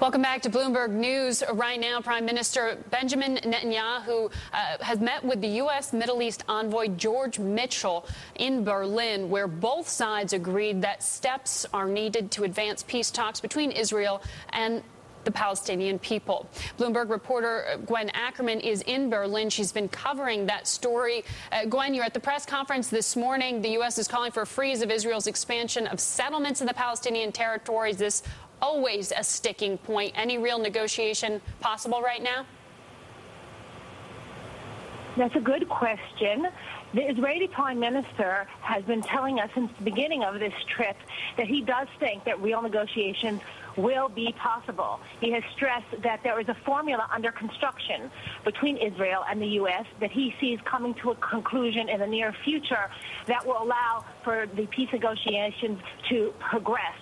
Welcome back to Bloomberg News. Right now, Prime Minister Benjamin Netanyahu has met with the U.S. Middle East envoy George Mitchell in Berlin, where both sides agreed that steps are needed to advance peace talks between Israel and the Palestinian people. Bloomberg reporter Gwen Ackerman is in Berlin. She's been covering that story. Gwen, you're at the press conference this morning. The U.S. is calling for a freeze of Israel's expansion of settlements in the Palestinian territories. This always a sticking point. Any real negotiation possible right now? That's a good question. The Israeli Prime Minister has been telling us since the beginning of this trip that he does think that real negotiations will be possible. He has stressed that there is a formula under construction between Israel and the U.S. that he sees coming to a conclusion in the near future that will allow for the peace negotiations to progress.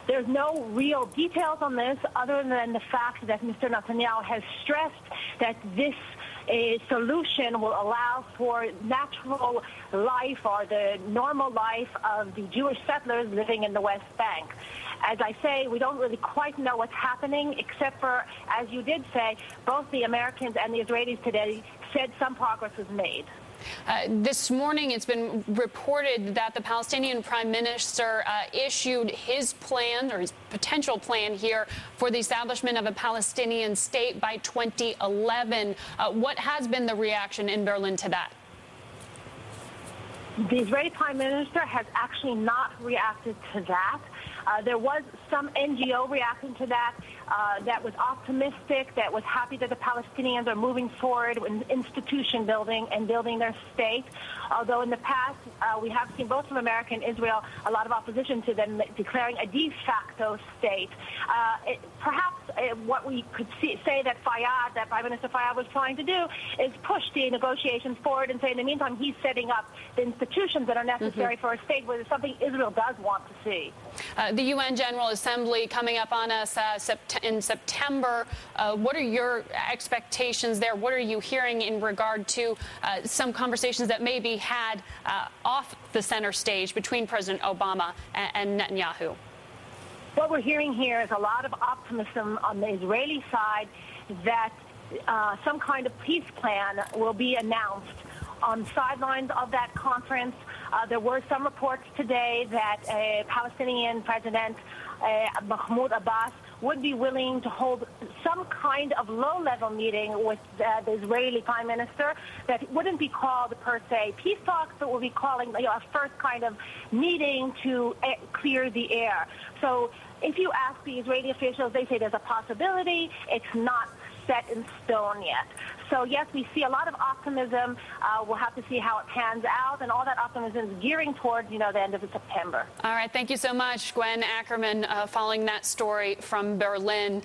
There's no real details on this other than the fact that Mr. Netanyahu has stressed that this solution will allow for natural life or the normal life of the Jewish settlers living in the West Bank. As I say, we don't really quite know what's happening, except for, as you did say, both the Americans and the Israelis today said some progress was made. This morning, it's been reported that the Palestinian Prime Minister issued his plan, or his potential plan here, for the establishment of a Palestinian state by 2011. What has been the reaction in Berlin to that? The Israeli Prime Minister has actually not reacted to that. There was some NGO reacting to that that was optimistic, that was happy that the Palestinians are moving forward in institution building and building their state. Although in the past, we have seen both from America and Israel a lot of opposition to them declaring a de facto state. Perhaps what we could say that Prime Minister Fayyad was trying to do is push the negotiations forward and say in the meantime he's setting up the institutions that are necessary for a state where there's something Israel does want to see. The UN General Assembly coming up on us in September. What are your expectations there? What are you hearing in regard to some conversations that may be had off the center stage between President Obama and Netanyahu? What we're hearing here is a lot of optimism on the Israeli side that some kind of peace plan will be announced. On the sidelines of that conference, there were some reports today that Palestinian President Mahmoud Abbas would be willing to hold some kind of low-level meeting with the Israeli Prime Minister that wouldn't be called per se peace talks, but would be calling a first kind of meeting to clear the air. So if you ask the Israeli officials, they say there's a possibility. It's not set in stone yet. So, yes, we see a lot of optimism. We'll have to see how it pans out, and all that optimism is gearing towards, the end of September. All right. Thank you so much, Gwen Ackerman, following that story from Berlin.